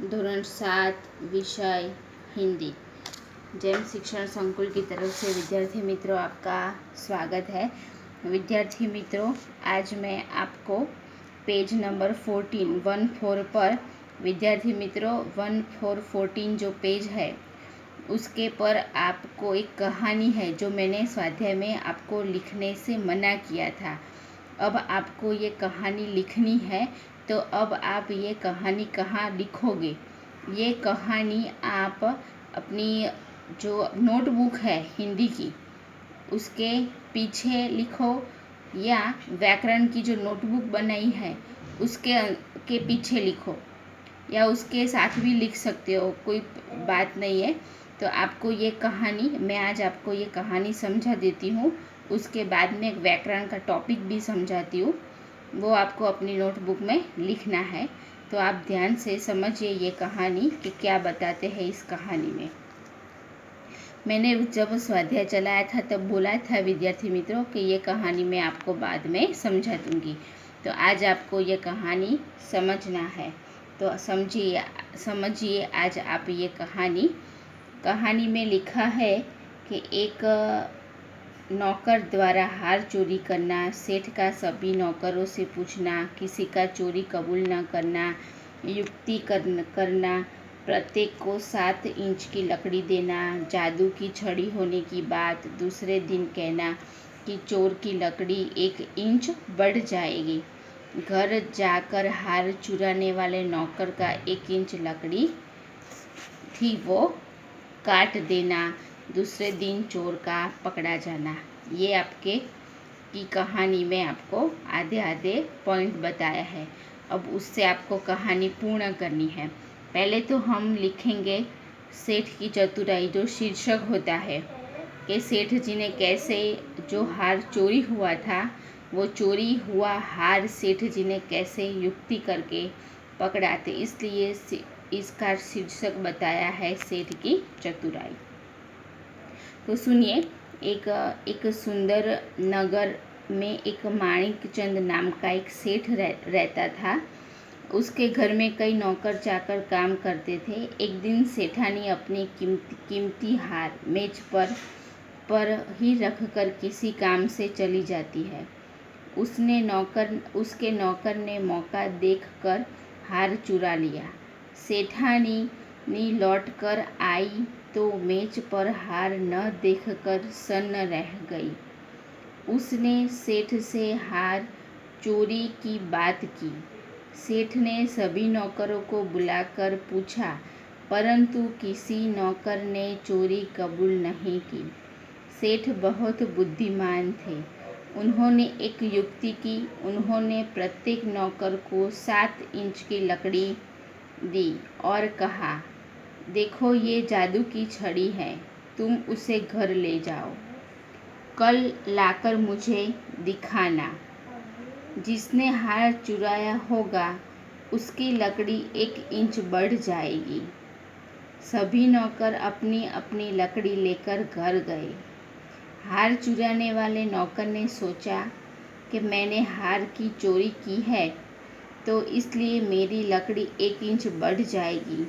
धोरण 7 विषय हिंदी। जैन शिक्षण संकुल की तरफ से विद्यार्थी मित्रों आपका स्वागत है। विद्यार्थी मित्रों, आज मैं आपको पेज नंबर 14 पर विद्यार्थी मित्रों 14 जो पेज है उसके पर आपको एक कहानी है जो मैंने स्वाध्याय में आपको लिखने से मना किया था। अब आपको ये कहानी लिखनी है, तो अब आप ये कहानी कहाँ लिखोगे? ये कहानी आप अपनी जो नोटबुक है हिंदी की उसके पीछे लिखो, या व्याकरण की जो नोटबुक बनाई है उसके पीछे लिखो, या उसके साथ भी लिख सकते हो, कोई बात नहीं है। तो आपको ये कहानी, मैं आज आपको ये कहानी समझा देती हूँ, उसके बाद में एक व्याकरण का टॉपिक भी समझाती हूँ, वो आपको अपनी नोटबुक में लिखना है। तो आप ध्यान से समझिए ये कहानी कि क्या बताते हैं इस कहानी में। मैंने जब स्वाध्याय चलाया था तब बोला था विद्यार्थी मित्रों कि ये कहानी मैं आपको बाद में समझा दूँगी। तो आज आपको ये कहानी समझना है, तो समझिए आज आप ये कहानी में लिखा है कि एक नौकर द्वारा हार चोरी करना, सेठ का सभी नौकरों से पूछना, किसी का चोरी कबूल न करना, युक्ति करना, प्रत्येक को 7 इंच की लकड़ी देना, जादू की छड़ी होने की बात, दूसरे दिन कहना कि चोर की लकड़ी 1 इंच बढ़ जाएगी, घर जाकर हार चुराने वाले नौकर का 1 इंच लकड़ी थी वो काट देना, दूसरे दिन चोर का पकड़ा जाना। ये आपके की कहानी में आपको आधे पॉइंट बताया है। अब उससे आपको कहानी पूर्ण करनी है। पहले तो हम लिखेंगे सेठ की चतुराई, जो शीर्षक होता है कि सेठ जी ने कैसे जो हार चोरी हुआ था वो चोरी हुआ हार सेठ जी ने कैसे युक्ति करके पकड़ा थे, इसलिए इसका शीर्षक बताया है सेठ की चतुराई। तो सुनिए, एक सुंदर नगर में एक माणिकचंद नाम का एक सेठ रहता था। उसके घर में कई नौकर चाकर काम करते थे। एक दिन सेठानी अपनी कीमती हार मेज पर ही रखकर किसी काम से चली जाती है। उसके नौकर ने मौका देखकर हार चुरा लिया। सेठानी लौट कर आई तो मेज पर हार न देखकर सन्न रह गई। उसने सेठ से हार चोरी की बात की। सेठ ने सभी नौकरों को बुलाकर पूछा, परंतु किसी नौकर ने चोरी कबूल नहीं की। सेठ बहुत बुद्धिमान थे। उन्होंने एक युक्ति की। उन्होंने प्रत्येक नौकर को 7 इंच की लकड़ी दी और कहा, देखो ये जादू की छड़ी है, तुम उसे घर ले जाओ, कल लाकर मुझे दिखाना। जिसने हार चुराया होगा उसकी लकड़ी 1 इंच बढ़ जाएगी। सभी नौकर अपनी अपनी लकड़ी लेकर घर गए। हार चुराने वाले नौकर ने सोचा कि मैंने हार की चोरी की है तो इसलिए मेरी लकड़ी 1 इंच बढ़ जाएगी।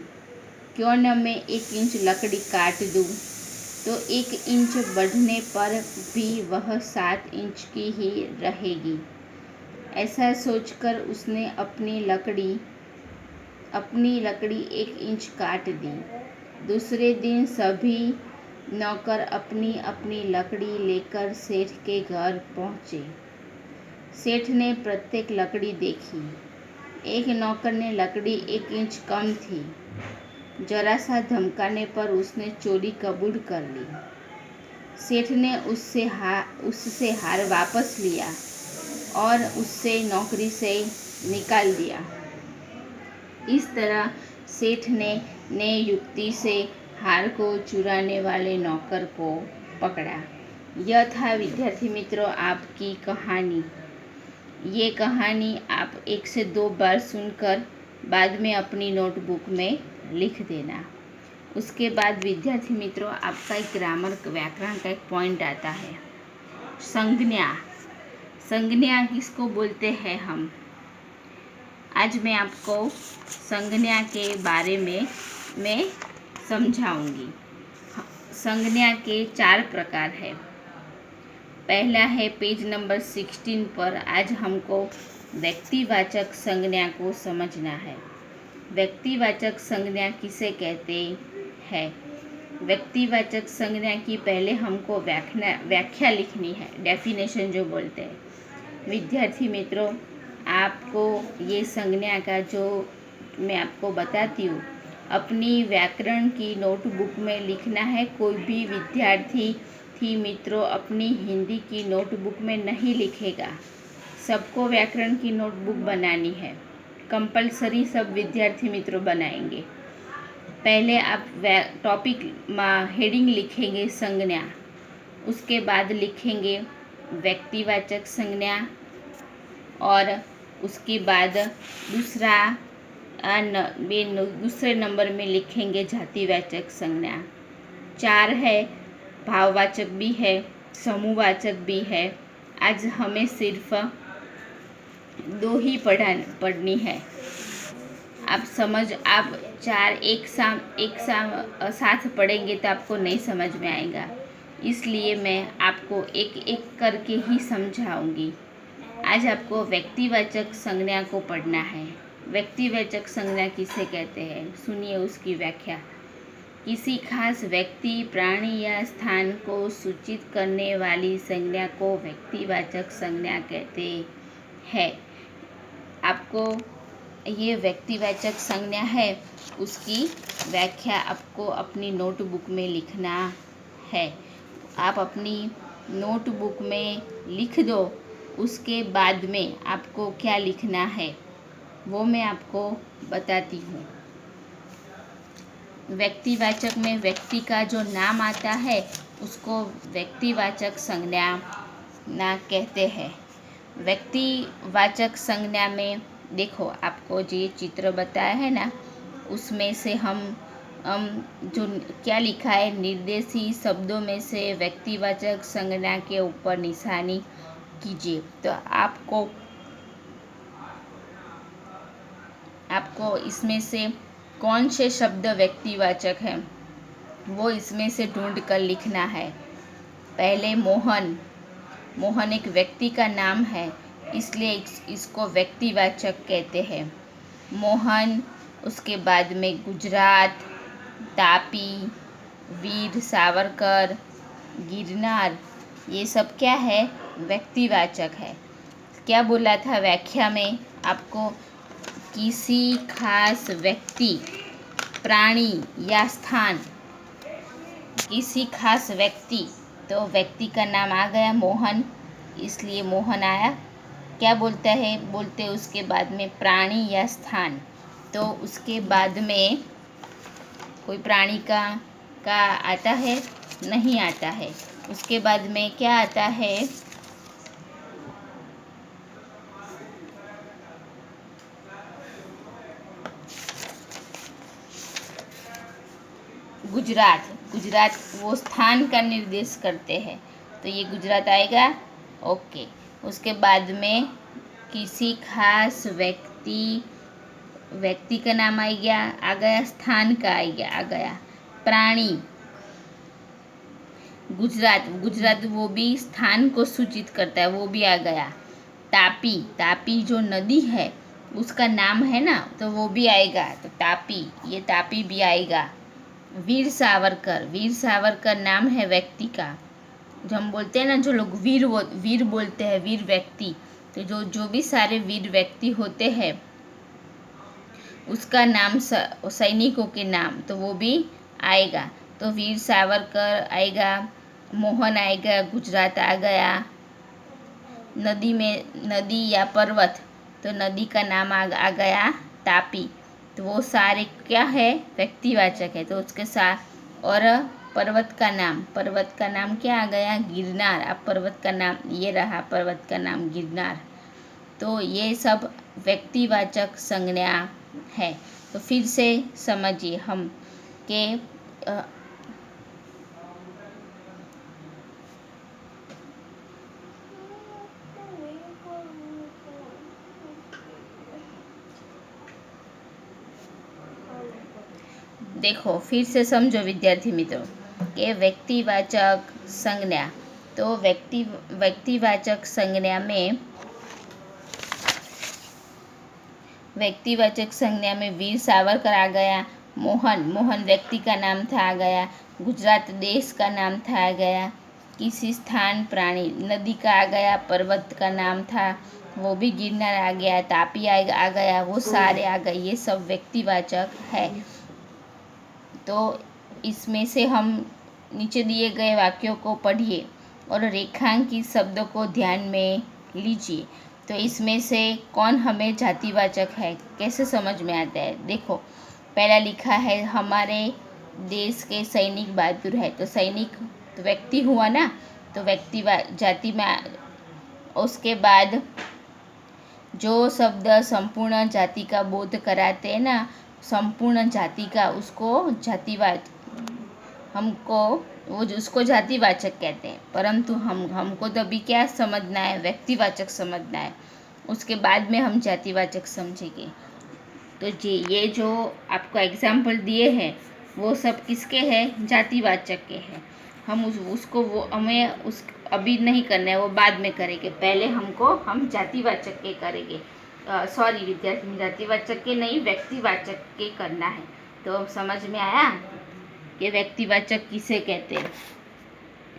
क्यों न मैं 1 इंच लकड़ी काट दूँ, तो 1 इंच बढ़ने पर भी वह 7 इंच की ही रहेगी। ऐसा सोचकर उसने अपनी लकड़ी 1 इंच काट दी। दूसरे दिन सभी नौकर अपनी अपनी लकड़ी लेकर सेठ के घर पहुँचे। सेठ ने प्रत्येक लकड़ी देखी। एक नौकर ने लकड़ी 1 इंच कम थी। जरा सा धमकाने पर उसने चोरी कबूल कर ली। सेठ ने उससे हार वापस लिया और उससे नौकरी से निकाल दिया। इस तरह सेठ ने युक्ति से हार को चुराने वाले नौकर को पकड़ा। यह था विद्यार्थी मित्रों आपकी कहानी। ये कहानी आप 1 से 2 बार सुनकर बाद में अपनी नोटबुक में लिख देना। उसके बाद विद्यार्थी मित्रों आपका एक ग्रामर व्याकरण का एक पॉइंट आता है, संज्ञा। संज्ञा किसको बोलते हैं हम? आज मैं आपको संज्ञा के बारे में मैं समझाऊंगी। संज्ञा के 4 प्रकार है। पहला है पेज नंबर 16 पर। आज हमको व्यक्तिवाचक संज्ञा को समझना है। व्यक्तिवाचक संज्ञा किसे कहते हैं? व्यक्तिवाचक संज्ञा की पहले हमको व्याख्या लिखनी है, डेफिनेशन जो बोलते हैं। विद्यार्थी मित्रों, आपको ये संज्ञा का जो मैं आपको बताती हूँ, अपनी व्याकरण की नोटबुक में लिखना है। कोई भी विद्यार्थी मित्रों अपनी हिंदी की नोटबुक में नहीं लिखेगा। सबको व्याकरण की नोटबुक बनानी है, कंपलसरी सब विद्यार्थी मित्रों बनाएंगे। पहले आप टॉपिक हेडिंग लिखेंगे संज्ञा, उसके बाद लिखेंगे व्यक्तिवाचक संज्ञा, और उसके बाद दूसरे नंबर में लिखेंगे जातिवाचक संज्ञा। 4 है, भाववाचक भी है, समूहवाचक भी है। आज हमें सिर्फ 2 ही पढ़नी है। आप 4 एक साथ पढ़ेंगे तो आपको नहीं समझ में आएगा, इसलिए मैं आपको एक एक करके ही समझाऊंगी। आज आपको व्यक्तिवाचक संज्ञा को पढ़ना है। व्यक्तिवाचक संज्ञा किसे कहते हैं, सुनिए उसकी व्याख्या। किसी खास व्यक्ति, प्राणी या स्थान को सूचित करने वाली संज्ञा को व्यक्तिवाचक संज्ञा कहते हैं। आपको ये व्यक्तिवाचक संज्ञा है, उसकी व्याख्या आपको अपनी नोटबुक में लिखना है। आप अपनी नोटबुक में लिख दो, उसके बाद में आपको क्या लिखना है वो मैं आपको बताती हूँ। व्यक्तिवाचक में व्यक्ति का जो नाम आता है उसको व्यक्तिवाचक संज्ञा ना कहते हैं। व्यक्तिवाचक संज्ञा में देखो, आपको जो चित्र बताया है ना, उसमें से हम जो क्या लिखा है, निर्देशी शब्दों में से व्यक्तिवाचक संज्ञा के ऊपर निशानी कीजिए। तो आपको इसमें से कौन से शब्द व्यक्तिवाचक हैं वो इसमें से ढूंढ कर लिखना है। पहले मोहन एक व्यक्ति का नाम है, इसलिए इसको व्यक्तिवाचक कहते हैं, मोहन। उसके बाद में गुजरात, तापी, वीर सावरकर, गिरनार, ये सब क्या है, व्यक्तिवाचक है। क्या बोला था व्याख्या में आपको? किसी खास व्यक्ति, प्राणी या स्थान। किसी खास व्यक्ति, तो व्यक्ति का नाम आ गया मोहन, इसलिए मोहन आया। क्या बोलते उसके बाद में प्राणी या स्थान। तो उसके बाद में कोई प्राणी का आता है, नहीं आता है। उसके बाद में क्या आता है, गुजरात वो स्थान का निर्देश करते हैं, तो ये गुजरात आएगा। ओके। उसके बाद में किसी खास व्यक्ति का नाम आ गया, स्थान का आ गया। प्राणी, गुजरात वो भी स्थान को सूचित करता है, वो भी आ गया। तापी जो नदी है उसका नाम है ना, तो वो भी आएगा, तो तापी, ये तापी भी आएगा। वीर सावरकर नाम है व्यक्ति का। जो हम बोलते हैं ना, जो लोग वीर बोलते हैं, वीर व्यक्ति, तो जो भी सारे वीर व्यक्ति होते हैं उसका नाम, सैनिकों के नाम, तो वो भी आएगा। तो वीर सावरकर आएगा, मोहन आएगा, गुजरात आ गया। नदी या पर्वत, तो नदी का नाम आ गया तापी, तो वो सारे क्या है, व्यक्तिवाचक है। तो उसके साथ, और पर्वत का नाम क्या आ गया, गिरनार। अब पर्वत का नाम ये रहा, पर्वत का नाम गिरनार। तो ये सब व्यक्तिवाचक संज्ञा है। तो फिर से समझिए हम के देखो फिर से समझो विद्यार्थी मित्रों कि व्यक्तिवाचक संज्ञा, तो व्यक्तिवाचक संज्ञा में वीर सावरकर आ गया, मोहन व्यक्ति का नाम था आ गया, गुजरात देश का नाम था आ गया, किसी स्थान प्राणी नदी का आ गया, पर्वत का नाम था वो भी गिरनार आ गया, तापी आ गया, वो सारे आ गए, ये सब व्यक्तिवाचक है। तो इसमें से हम नीचे दिए गए वाक्यों को पढ़िए और रेखांकित शब्दों को ध्यान में लीजिए। तो इसमें से कौन हमें जातिवाचक है कैसे समझ में आता है? देखो पहला लिखा है हमारे देश के सैनिक बहादुर है, तो सैनिक तो व्यक्ति हुआ ना, तो व्यक्ति जाति में। उसके बाद जो शब्द संपूर्ण जाति का बोध कराते हैं ना, संपूर्ण जाति का, उसको जातिवाद उसको जातिवाचक कहते हैं। परंतु हमको तो अभी क्या समझना है? व्यक्तिवाचक समझना है, उसके बाद में हम जातिवाचक समझेंगे। तो जी ये जो आपको एग्जाम्पल दिए हैं वो सब किसके हैं? जातिवाचक के हैं। हम उसको हमें अभी नहीं करना है, वो बाद में करेंगे। पहले हम जातिवाचक के करेंगे। सॉरी विद्यार्थी, जातिवाचक के नहीं, व्यक्तिवाचक के करना है। तो समझ में आया कि व्यक्तिवाचक किसे कहते हैं?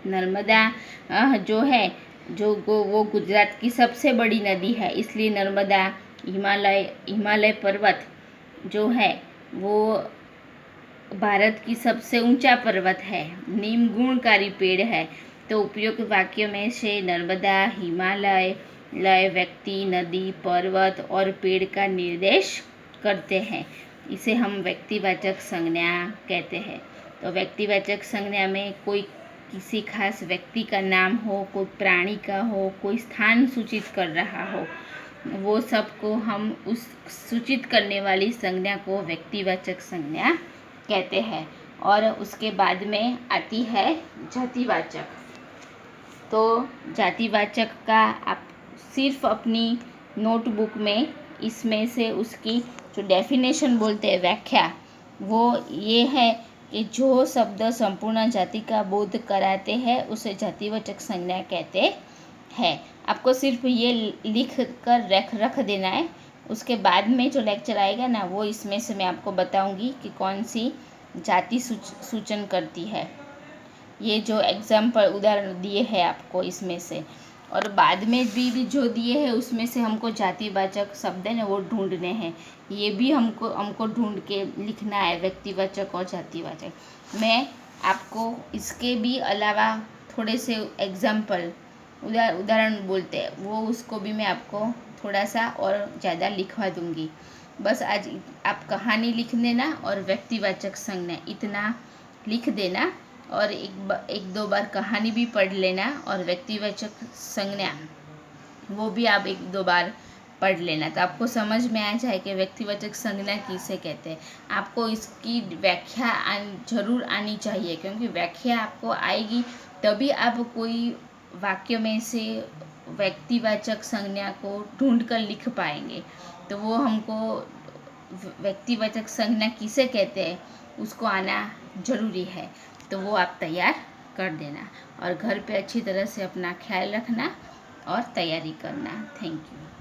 नर्मदा जो है वो गुजरात की सबसे बड़ी नदी है, इसलिए नर्मदा। हिमालय पर्वत जो है वो भारत की सबसे ऊंचा पर्वत है, नीम गुणकारी पेड़ है। तो उपयुक्त वाक्य में से नर्मदा, हिमालय, लय व्यक्ति, नदी, पर्वत और पेड़ का निर्देश करते हैं। इसे हम व्यक्तिवाचक संज्ञा कहते हैं। तो व्यक्तिवाचक संज्ञा में कोई किसी खास व्यक्ति का नाम हो, कोई प्राणी का हो, कोई स्थान सूचित कर रहा हो, वो सब को हम उस सूचित करने वाली संज्ञा को व्यक्तिवाचक संज्ञा कहते हैं। और उसके बाद में आती है जातिवाचक। तो जातिवाचक का आप सिर्फ अपनी नोटबुक में इसमें से उसकी जो डेफिनेशन बोलते हैं, व्याख्या, वो ये है कि जो शब्द संपूर्ण जाति का बोध कराते हैं उसे जातिवाचक संज्ञा कहते हैं। आपको सिर्फ ये लिख कर रख देना है। उसके बाद में जो लेक्चर आएगा ना, वो इसमें से मैं आपको बताऊंगी कि कौन सी जाति सूचन करती है। ये जो एग्जाम्पल उदाहरण दिए हैं आपको इसमें से, और बाद में भी जो दिए हैं उसमें से हमको जातिवाचक शब्द है ना वो ढूंढने हैं। ये भी हमको ढूंढ के लिखना है, व्यक्तिवाचक और जातिवाचक। मैं आपको इसके भी अलावा थोड़े से एग्जाम्पल उदाहरण बोलते हैं, वो उसको भी मैं आपको थोड़ा सा और ज़्यादा लिखवा दूंगी। बस आज आप कहानी लिख देना और व्यक्तिवाचक संज्ञा इतना लिख देना, और एक दो बार कहानी भी पढ़ लेना, और व्यक्तिवाचक संज्ञा वो भी आप एक दो बार पढ़ लेना। तो आपको समझ में आ जाए कि व्यक्तिवाचक संज्ञा किसे कहते हैं। आपको इसकी व्याख्या जरूर आनी चाहिए, क्योंकि व्याख्या आपको आएगी तभी आप कोई वाक्य में से व्यक्तिवाचक संज्ञा को ढूंढ कर लिख पाएंगे। तो वो हमको व्यक्तिवाचक संज्ञा किसे कहते हैं उसको आना जरूरी है। तो वो आप तैयार कर देना, और घर पे अच्छी तरह से अपना ख्याल रखना और तैयारी करना। Thank you.